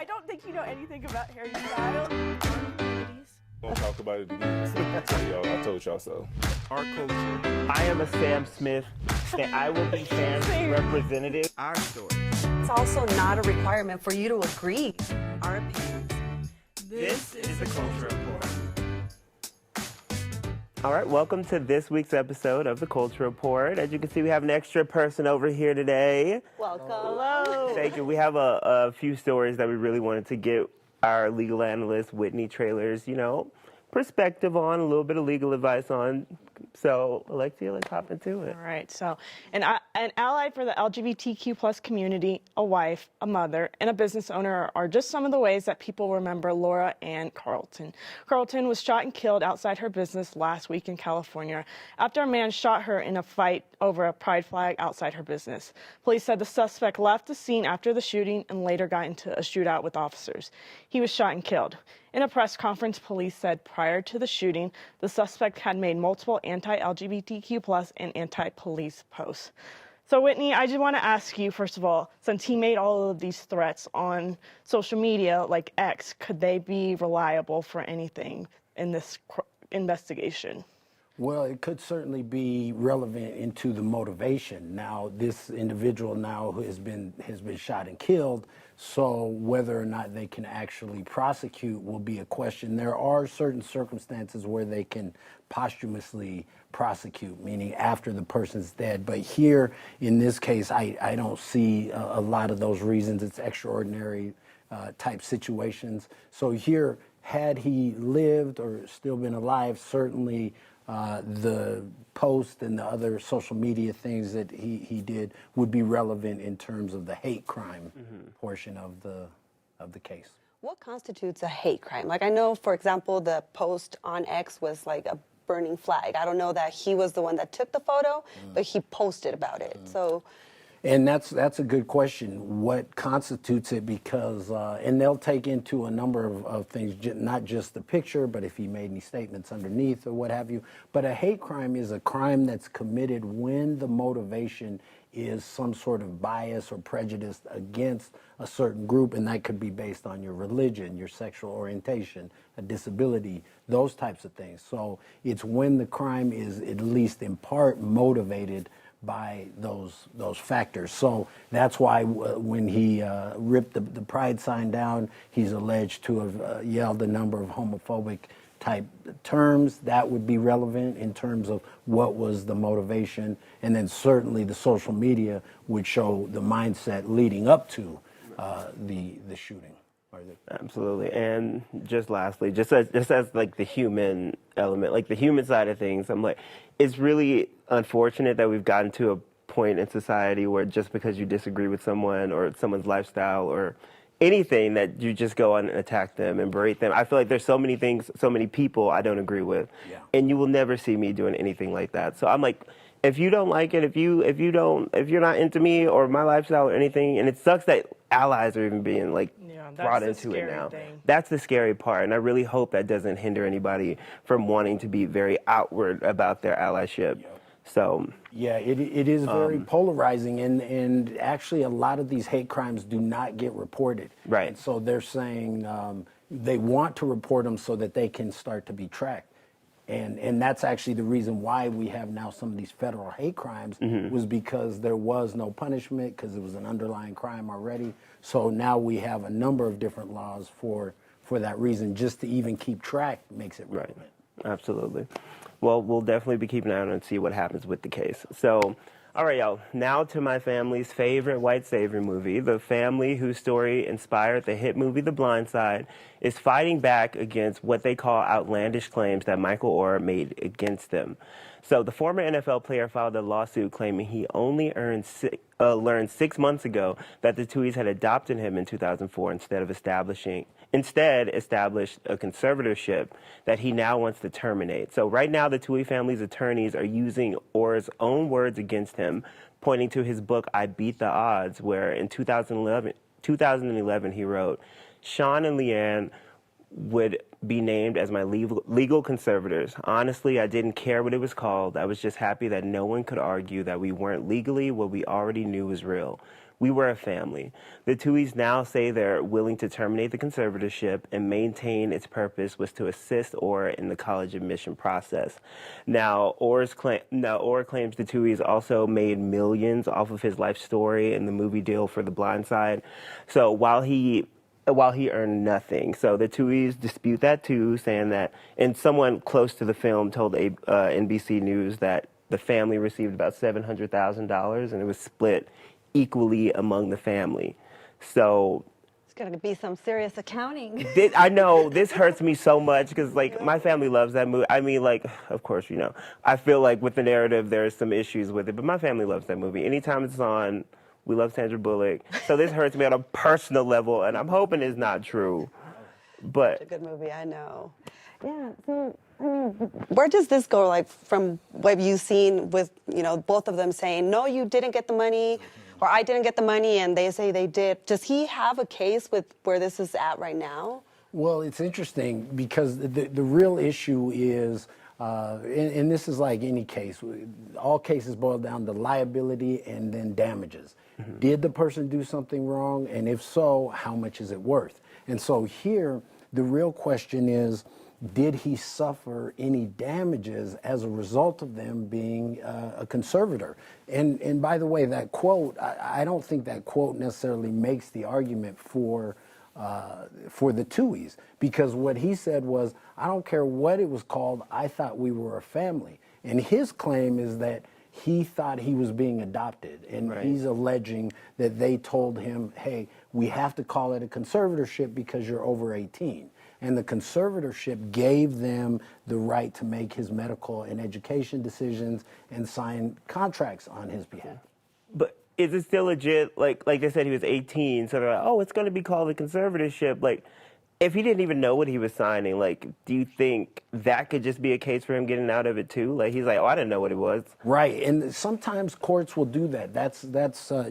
I don't think you know anything about Harry Styles. Don't talk about it again. So, y'all, I told y'all so. Our culture. I am a Sam Smith. I will be Sam's representative. Our story. It's also not a requirement for you to agree. Our opinions. This is the Culture Report. All right, welcome to this week's episode of the Culture Report. As you can see, we have an extra person over here today. Welcome. Hello. Thank you. We have a few stories that we really wanted to get our legal analyst, Whitney Traylor's, perspective on, a little bit of legal advice on. So, Alexia, let's hop into it. All right, so an ally for the LGBTQ plus community, a wife, a mother, and a business owner are just some of the ways that people remember Laura Ann Carlton. Carlton was shot and killed outside her business last week in California after a man shot her in a fight over a pride flag outside her business. Police said the suspect left the scene after the shooting and later got into a shootout with officers. He was shot and killed. In a press conference, police said prior to the shooting, the suspect had made multiple anti-LGBTQ plus and anti-police posts. So, Whitney, I just want to ask you, first of all, since he made all of these threats on social media like X, could they be reliable for anything in this investigation? Well, it could certainly be relevant into the motivation. Now, this individual now has been shot and killed, so whether or not they can actually prosecute will be a question. There are certain circumstances where they can posthumously prosecute, meaning after the person's dead. But here, in this case, I don't see a lot of those reasons. It's extraordinary type situations. So here, had he lived or still been alive, certainly the post and the other social media things that he did would be relevant in terms of the hate crime portion of the case. What constitutes a hate crime? Like, I know, for example, the post on X was like a burning flag. I don't know that he was the one that took the photo, but he posted about it. So. And that's a good question. What constitutes it? Because, and they'll take into a number of things, not just the picture, but if he made any statements underneath or what have you. But a hate crime is a crime that's committed when the motivation is some sort of bias or prejudice against a certain group, and that could be based on your religion, your sexual orientation, a disability, those types of things. So it's when the crime is at least in part motivated by those factors. So that's why when he ripped the pride sign down, he's alleged to have yelled a number of homophobic type terms. That would be relevant in terms of what was the motivation. And then certainly the social media would show the mindset leading up to the shooting. Absolutely. And just lastly, just as like the human element, like the human side of things, I'm like, it's really unfortunate that we've gotten to a point in society where just because you disagree with someone or someone's lifestyle or anything that you just go on and attack them and berate them. I feel like there's so many things, so many people I don't agree with. Yeah. And you will never see me doing anything like that. So I'm like, if you don't like it, if you're not into me or my lifestyle or anything, and it sucks that allies are even being brought into it now. That's the scary part, and I really hope that doesn't hinder anybody from wanting to be very outward about their allyship. Yeah. So yeah, it is very polarizing, and actually a lot of these hate crimes do not get reported. Right. And so they're saying they want to report them so that they can start to be tracked. And that's actually the reason why we have now some of these federal hate crimes was because there was no punishment because it was an underlying crime already. So now we have a number of different laws for that reason. Just to even keep track makes it relevant. Right. Absolutely. Well, we'll definitely be keeping an eye on it and see what happens with the case. So, all right, y'all. Now to my family's favorite white savior movie. The family whose story inspired the hit movie The Blind Side is fighting back against what they call outlandish claims that Miacheal Oher made against them. So the former NFL player filed a lawsuit claiming he only learned 6 months ago that the Tuohys had adopted him in 2004 instead established a conservatorship that he now wants to terminate. So right now, the Tuohy family's attorneys are using Oher's own words against him, pointing to his book, I Beat the Odds, where in 2011 he wrote, Sean and Leanne would be named as my legal conservators. Honestly, I didn't care what it was called. I was just happy that no one could argue that we weren't legally what we already knew was real. We were a family. The Tuohys now say they're willing to terminate the conservatorship and maintain its purpose was to assist Oher in the college admission process. Now, Oher claims the Tuohys also made millions off of his life story and the movie deal for The Blind Side. So while he earned nothing. So the Tuohys dispute that too, saying that, and someone close to the film told NBC News that the family received about $700,000 and it was split equally among the family. So It's going to be some serious accounting. I know this hurts me so much because like my family loves that movie. I mean, like, of course, you know, I feel like with the narrative there's some issues with it, but my family loves that movie. Anytime it's on, we love Sandra Bullock. So this hurts me on a personal level, and I'm hoping it's not true. But It's a good movie, I know. Yeah, so, I mean, where does this go, like, from what you've seen with, you know, both of them saying, no, you didn't get the money, or I didn't get the money, and they say they did. Does he have a case with where this is at right now? Well, it's interesting because the real issue is, and this is like any case, all cases boil down to liability and then damages. Mm-hmm. Did the person do something wrong? And if so, how much is it worth? And so here, the real question is, did he suffer any damages as a result of them being a conservator? And by the way, that quote, I don't think that quote necessarily makes the argument for the Tuohys, because what he said was, I don't care what it was called, I thought we were a family. And his claim is that he thought he was being adopted, and right. He's alleging that they told him, hey, we have to call it a conservatorship because you're over 18. And the conservatorship gave them the right to make his medical and education decisions and sign contracts on his behalf. But is it still legit? Like they said, he was 18, so they're like, oh, it's going to be called a conservatorship. Like, if he didn't even know what he was signing, like, do you think that could just be a case for him getting out of it too? Like, he's like, oh, I didn't know what it was. Right, and sometimes courts will do that. That's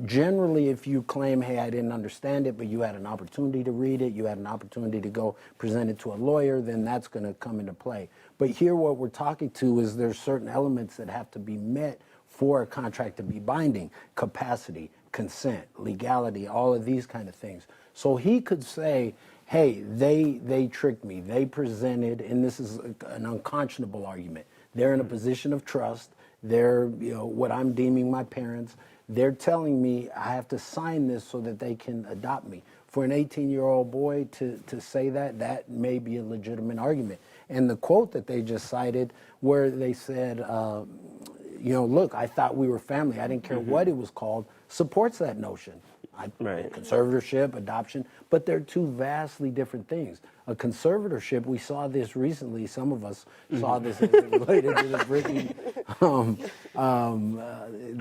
generally if you claim, hey, I didn't understand it, but you had an opportunity to read it, you had an opportunity to go present it to a lawyer, then that's going to come into play. But here what we're talking to is there's certain elements that have to be met for a contract to be binding: capacity, consent, legality, all of these kind of things. So he could say, hey, they tricked me. They presented, and this is an unconscionable argument. They're in a position of trust. They're, you know, what I'm deeming my parents. They're telling me I have to sign this so that they can adopt me. For an 18-year-old boy to say that may be a legitimate argument. And the quote that they just cited, where they said, you know, look, I thought we were family. I didn't care what it was called, supports that notion. Right. Conservatorship, adoption, but they're two vastly different things. A conservatorship, we saw this recently, some of us saw this as it related to the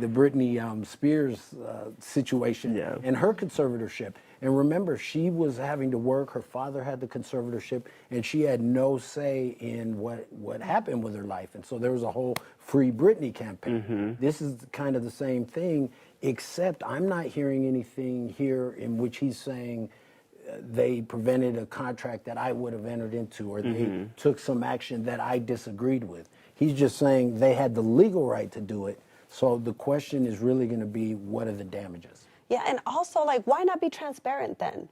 Britney Spears situation and her conservatorship. And remember, she was having to work, her father had the conservatorship, and she had no say in what happened with her life. And so there was a whole Free Britney campaign. This is kind of the same thing, except I'm not hearing anything here in which he's saying they prevented a contract that I would have entered into, or they took some action that I disagreed with. He's just saying they had the legal right to do it. So the question is really going to be, what are the damages? Yeah, and also, like, why not be transparent then?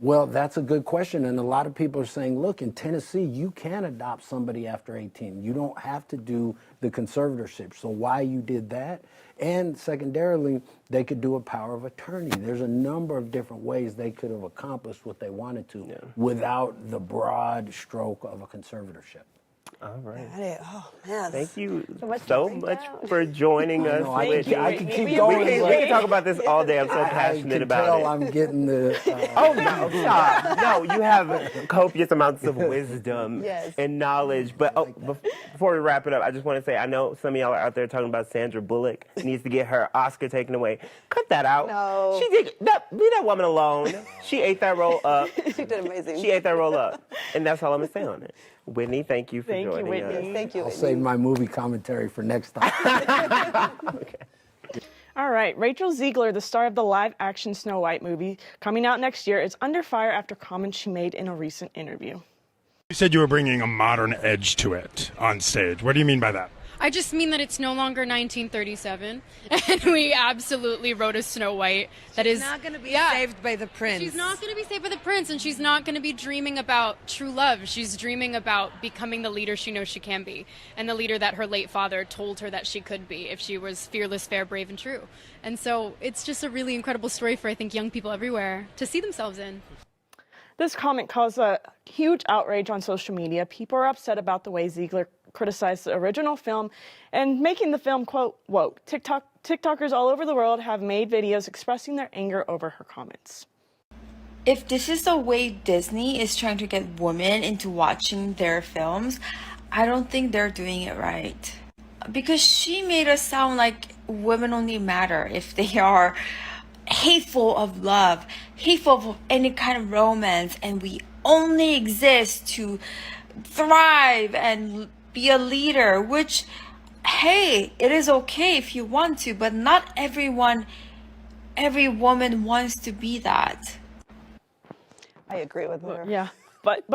Well, that's a good question. And a lot of people are saying, look, in Tennessee, you can adopt somebody after 18. You don't have to do the conservatorship. So why you did that? And secondarily, they could do a power of attorney. There's a number of different ways they could have accomplished what they wanted to without the broad stroke of a conservatorship. All right. Oh, man. Thank you So so much for joining us. I can keep we going. can talk about this all day. I'm so passionate about it. I'm getting the... Oh, no, stop. No, you have copious amounts of wisdom and knowledge. But before we wrap it up, I just want to say, I know some of y'all are out there talking about Sandra Bullock needs to get her Oscar taken away. Cut that out. No. She did that. Leave that woman alone. She ate that roll up. She did amazing. She ate that roll up. And that's all I'm going to say on it. Whitney, thank you for joining Whitney. us. Thank you, I'll Whitney. save my movie commentary for next time. Okay. All right, Rachael Zegler, the star of the live-action Snow White movie, coming out next year, is under fire after comments she made in a recent interview. You said you were bringing a modern edge to it on stage. What do you mean by that? I just mean that it's no longer 1937, and we absolutely wrote a Snow White that is not going to be yeah. saved by the prince. She's not going to be saved by the prince, and she's not going to be dreaming about true love. She's dreaming about becoming the leader she knows she can be, and the leader that her late father told her that she could be if she was fearless, fair, brave, and true. And so it's just a really incredible story for, I think, young people everywhere to see themselves in. This comment caused a huge outrage on social media. People are upset about the way Zegler criticized the original film and making the film, quote, woke. TikTokers all over the world have made videos expressing their anger over her comments. If this is the way Disney is trying to get women into watching their films, I don't think they're doing it right. Because she made us sound like women only matter if they are hateful of love, hateful of any kind of romance, and we only exist to thrive and be a leader, which, hey, it is okay if you want to, but not every woman wants to be that. I agree with her. Yeah, but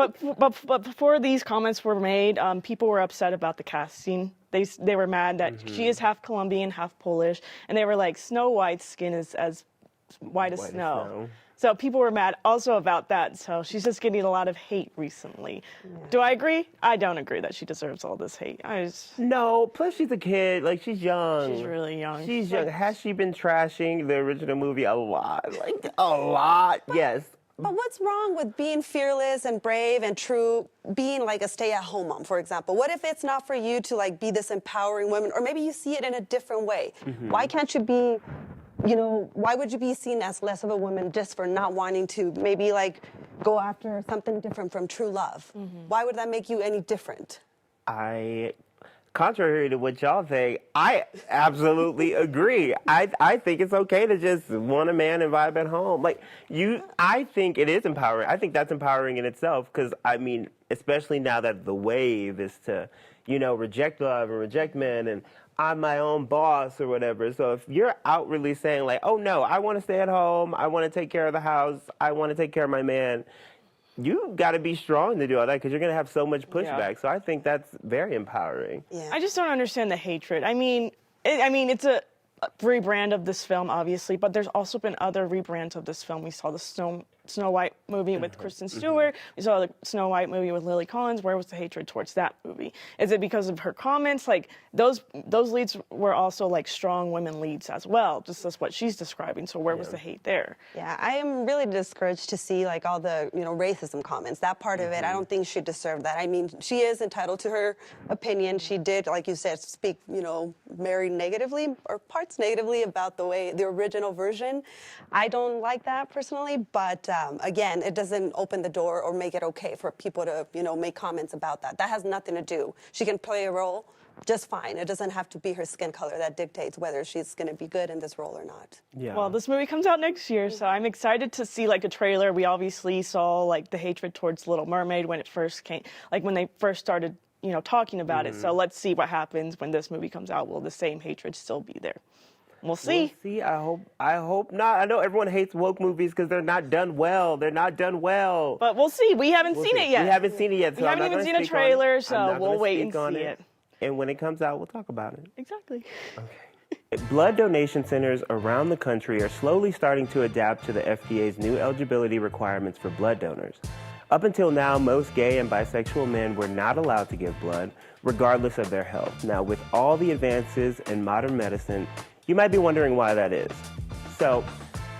before these comments were made, people were upset about the casting. They were mad that she is half Colombian, half Polish, and they were like, Snow White's skin is as white as snow. So people were mad also about that. So she's just getting a lot of hate recently. Yeah. Do I agree? I don't agree that she deserves all this hate. No, plus she's a kid. Like, she's young. She's really young. She's young. Has she been trashing the original movie a lot? Like, a lot, yes. But what's wrong with being fearless and brave and true, being like a stay-at-home mom, for example? What if it's not for you to like be this empowering woman, or maybe you see it in a different way? Why can't you be, why would you be seen as less of a woman just for not wanting to maybe like go after something different from true love? Why would that make you any different? Contrary to what y'all think, I absolutely agree. I think it's okay to just want a man and vibe at home. I think it is empowering. I think that's empowering in itself because, I mean, especially now that the wave is to, reject love and reject men and I'm my own boss or whatever. So if you're outwardly saying like, oh no, I want to stay at home, I want to take care of the house, I want to take care of my man, you got to be strong to do all that because you're going to have so much pushback. Yeah. So I think that's very empowering. Yeah. I just don't understand the hatred. I mean, it's a rebrand of this film, obviously, but there's also been other rebrands of this film. We saw the Snow White movie with Kristen Stewart. We saw the Snow White movie with Lily Collins. Where was the hatred towards that movie? Is it because of her comments? Like, those leads were also like strong women leads as well, just as what she's describing. So where was the hate there? Yeah, I am really discouraged to see like all the racism comments. That part of it, I don't think she deserved that. I mean, she is entitled to her opinion. She did, like you said, speak very negatively or parts negatively about the original version. I don't like that personally, but again, it doesn't open the door or make it okay for people to make comments about that. That has nothing to do. She can play a role just fine. It doesn't have to be her skin color that dictates whether she's going to be good in this role or not. Yeah. Well, this movie comes out next year, so I'm excited to see like a trailer. We obviously saw like the hatred towards Little Mermaid when it first came, like when they first started, talking about it. So let's see what happens when this movie comes out. Will the same hatred still be there? We'll see. We'll see. I hope not. I know everyone hates woke movies because they're not done well. They're not done well. But we'll see. We haven't seen it yet. We haven't seen it yet. So we haven't even seen a trailer, so we'll wait and see it. And when it comes out, we'll talk about it. Exactly. Okay. Blood donation centers around the country are slowly starting to adapt to the FDA's new eligibility requirements for blood donors. Up until now, most gay and bisexual men were not allowed to give blood, regardless of their health. Now, with all the advances in modern medicine, you might be wondering why that is. So,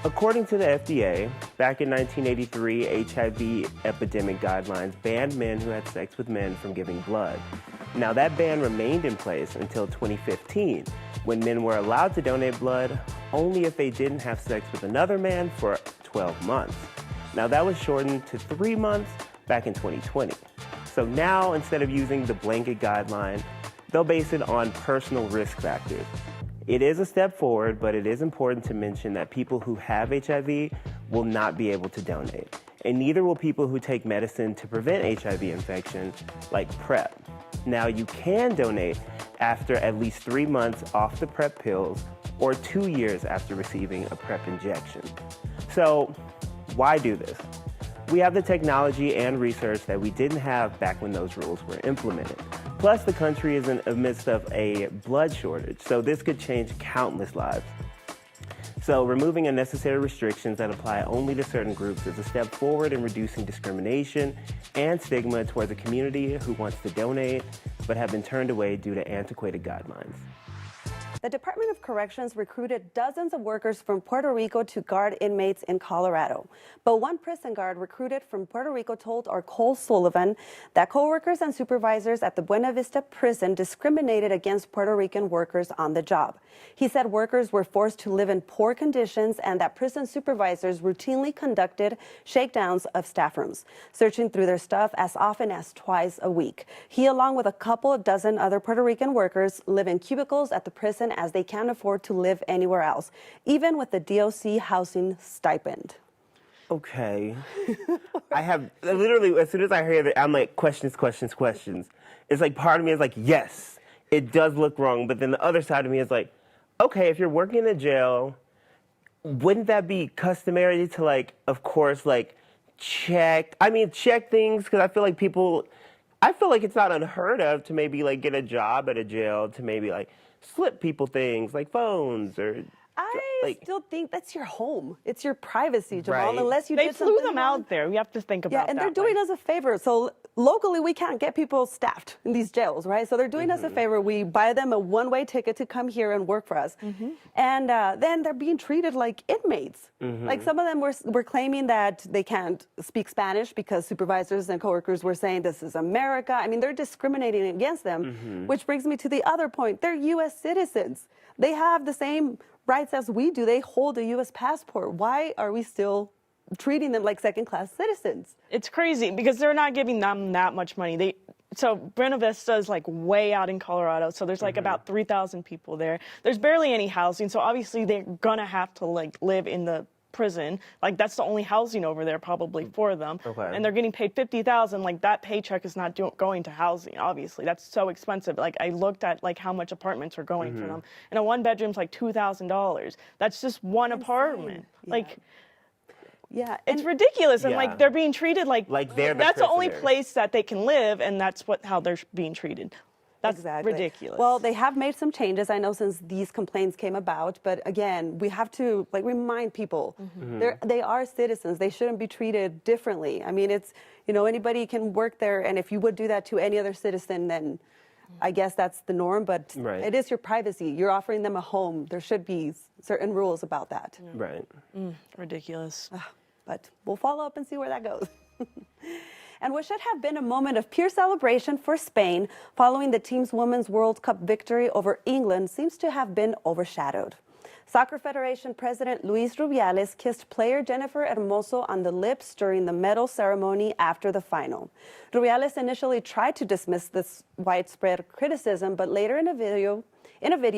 according to the FDA, back in 1983, HIV epidemic guidelines banned men who had sex with men from giving blood. Now, that ban remained in place until 2015, when men were allowed to donate blood only if they didn't have sex with another man for 12 months. Now, that was shortened to 3 months back in 2020. So now, instead of using the blanket guideline, they'll base it on personal risk factors. It is a step forward, but it is important to mention that people who have HIV will not be able to donate, and neither will people who take medicine to prevent HIV infection, like PrEP. Now, you can donate after at least 3 months off the PrEP pills or 2 years after receiving a PrEP injection. So, why do this? We have the technology and research that we didn't have back when those rules were implemented. Plus, the country is in the midst of a blood shortage, so this could change countless lives. So removing unnecessary restrictions that apply only to certain groups is a step forward in reducing discrimination and stigma towards a community who wants to donate but have been turned away due to antiquated guidelines. The Department of Corrections recruited dozens of workers from Puerto Rico to guard inmates in Colorado. But one prison guard recruited from Puerto Rico told our Cole Sullivan that coworkers and supervisors at the Buena Vista prison discriminated against Puerto Rican workers on the job. He said workers were forced to live in poor conditions and that prison supervisors routinely conducted shakedowns of staff rooms, searching through their stuff as often as twice a week. He, along with a couple of dozen other Puerto Rican workers, live in cubicles at the prison as they can't afford to live anywhere else, even with the DOC housing stipend. Okay. I have literally, as soon as I hear that, I'm like, questions. It's like part of me is like, yes, it does look wrong. But then the other side of me is like, okay, if you're working in a jail, wouldn't that be customary to, like, of course, like, check things? Because I feel like it's not unheard of to maybe, like, get a job at a jail to maybe, like, slip people things like phones or. I still think that's your home. It's your privacy, Jamal. Right. Unless you They did flew something them wrong. out there. We have to think about that. Yeah, and they're doing us a favor. So locally, we can't get people staffed in these jails, right? So they're doing us a favor. We buy them a one-way ticket to come here and work for us. And then they're being treated like inmates. Like some of them were claiming that they can't speak Spanish because supervisors and coworkers were saying this is America. I mean, they're discriminating against them, which brings me to the other point. They're U.S. citizens. They have the same rights as we do. They hold a U.S. passport. Why are we still treating them like second-class citizens? It's crazy because they're not giving them that much money. So Buena Vista is like way out in Colorado. So there's like about 3,000 people there. There's barely any housing. So obviously they're gonna have to like live in the prison. Like that's the only housing over there probably for them. Okay. And they're getting paid $50,000. Like that paycheck is not going to housing. Obviously, that's so expensive. Like I looked at like how much apartments are going for them, and a one bedroom's like $2,000. That's just one apartment. Yeah. Like. Yeah, It's ridiculous, and Yeah. like they're being treated like they're the that's the only prisoners. place that they can live, and that's how they're being treated. That's exactly ridiculous. Well, they have made some changes, I know, since these complaints came about. But again, we have to like remind people they are citizens. They shouldn't be treated differently. I mean, it's anybody can work there, and if you would do that to any other citizen, then I guess that's the norm. But Right. it is your privacy. You're offering them a home. There should be certain rules about that. Right. ridiculous. But we'll follow up and see where that goes. And what should have been a moment of pure celebration for Spain following the team's Women's World Cup victory over England seems to have been overshadowed. Soccer Federation President Luis Rubiales kissed player Jennifer Hermoso on the lips during the medal ceremony after the final. Rubiales initially tried to dismiss this widespread criticism, but later in a video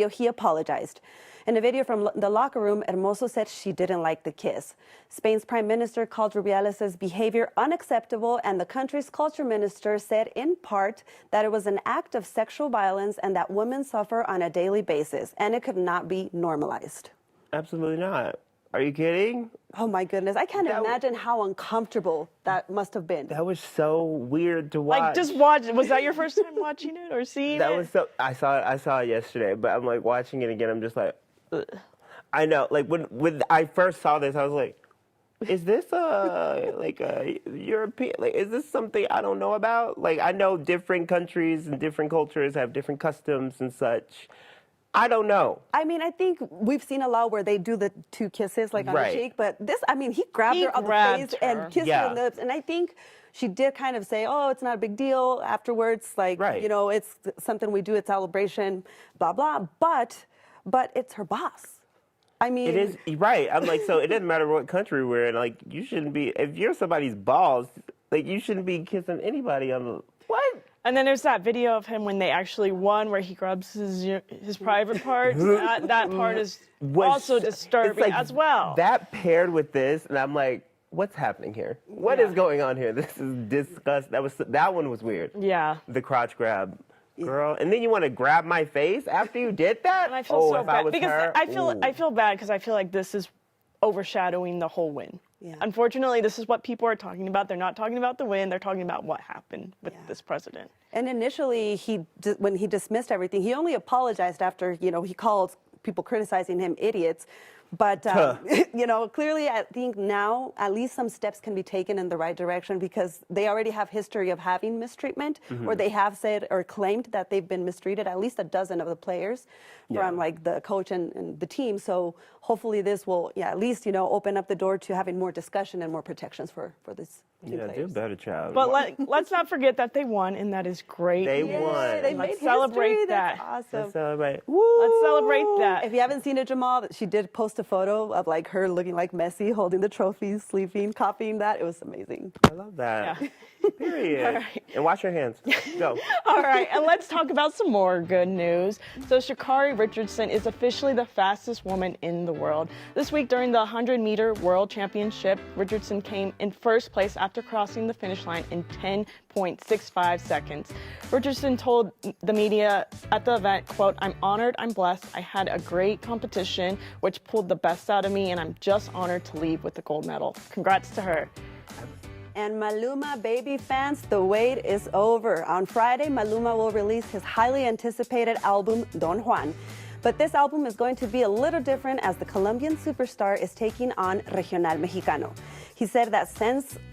he apologized. In a video from the locker room, Hermoso said she didn't like the kiss. Spain's prime minister called Rubiales' behavior unacceptable, and the country's culture minister said in part that it was an act of sexual violence and that women suffer on a daily basis, and it could not be normalized. Absolutely not. Are you kidding? Oh my goodness, I can't imagine how uncomfortable that must have been. That was so weird to watch. Like just watch. Was that your first time watching it or seeing That it? was so. I saw it yesterday, but I'm like watching it again. I'm just like, ugh. I know. Like when I first saw this, I was like, is this like a European? Like, is this something I don't know about? Like, I know different countries and different cultures have different customs and such. I don't know. I mean, I think we've seen a lot where they do the two kisses, like on Right. the cheek, but this, I mean, he grabbed He her on the grabbed face her. and kissed her on the lips, and I think she did kind of say, oh, it's not a big deal afterwards, like, Right. it's something we do, it's celebration, blah, blah, but it's her boss. I mean... It is, right. I'm like, so it doesn't matter what country we're in, like, you shouldn't be, if you're somebody's boss, like, you shouldn't be kissing anybody on the, what? And then there's that video of him when they actually won, where he grabs his private parts. that part is also disturbing like as well. That paired with this, and I'm like, what's happening here? What is going on here? This is disgusting. That one was weird. Yeah. The crotch grab, girl, and then you want to grab my face after you did that? And I feel so if bad I was because her, I feel bad because I feel like this is overshadowing the whole win. Yeah. Unfortunately, this is what people are talking about. They're not talking about the win. They're talking about what happened with Yeah. this president. And initially, when he dismissed everything, he only apologized after, he called people criticizing him idiots. But, clearly, I think now at least some steps can be taken in the right direction because they already have history of having mistreatment, or they have said or claimed that they've been mistreated, at least a dozen of the players from like the coach and the team. So hopefully this will, at least, open up the door to having more discussion and more protections for this. Yeah, do better, child. But let's not forget that they won, and that is great. They won. They Let's made celebrate history. that. That's awesome. Let's celebrate. Let's celebrate that. If you haven't seen it, Jamal, she did post a photo of like her looking like Messi, holding the trophies, sleeping, copying that. It was amazing. I love that. Yeah. Period. All right. And wash your hands. Go. All right, and let's talk about some more good news. So Sha'Carri Richardson is officially the fastest woman in the world. This week during the 100-meter World Championship, Richardson came in first place after crossing the finish line in 10.65 seconds. Richardson told the media at the event, quote, "I'm honored, I'm blessed. I had a great competition, which pulled the best out of me, and I'm just honored to leave with the gold medal." Congrats to her. And Maluma baby fans, the wait is over. On Friday, Maluma will release his highly anticipated album, Don Juan. But this album is going to be a little different as the Colombian superstar is taking on Regional Mexicano. He said that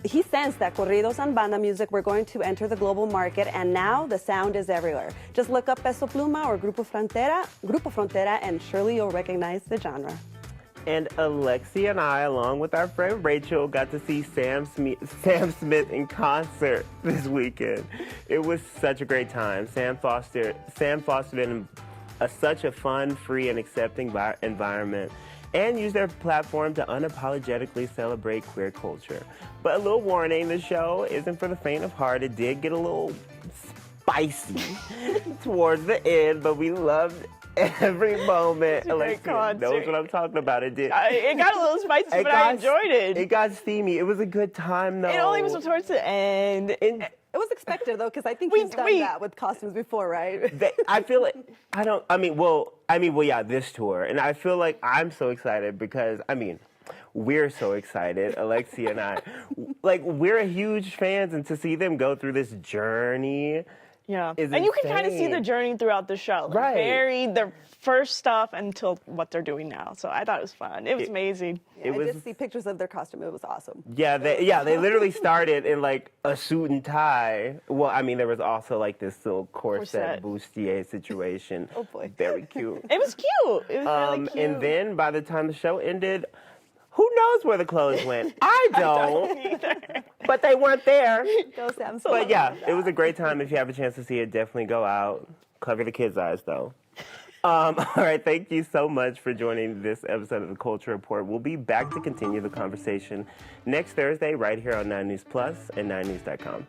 he sensed that corridos and banda music were going to enter the global market, and now the sound is everywhere. Just look up Peso Pluma or Grupo Frontera, and surely you'll recognize the genre. And Alexi and I, along with our friend Rachel, got to see Sam Smith in concert this weekend. It was such a great time. Sam fostered in such a fun, free, and accepting environment, and used their platform to unapologetically celebrate queer culture. But a little warning, the show isn't for the faint of heart. It did get a little spicy towards the end, but we loved every moment. Alexia knows what I'm talking about. It did. It got a little spicy, but I enjoyed it. It got steamy. It was a good time, though. It only was towards the end. It was expected, though, because I think he's done that with costumes before, right? I feel like, this tour. And I feel like I'm so excited because, we're so excited, Alexia and I. Like, we're huge fans, and to see them go through this journey. Yeah, and you can kind of see the journey throughout the show. Like, right. Their first stuff until what they're doing now. So I thought it was fun. It was amazing. Yeah, I did see pictures of their costume. It was awesome. Yeah, they literally started in like a suit and tie. Well, there was also like this little corset bustier situation. Oh boy, very cute. It was cute. It was really cute. And then by the time the show ended, who knows where the clothes went? I don't either. But they weren't there. Go Sam. But yeah, it was a great time. If you have a chance to see it, definitely go out. Cover the kids' eyes, though. All right, thank you so much for joining this episode of the Culture Report. We'll be back to continue the conversation next Thursday right here on 9 News Plus and 9news.com.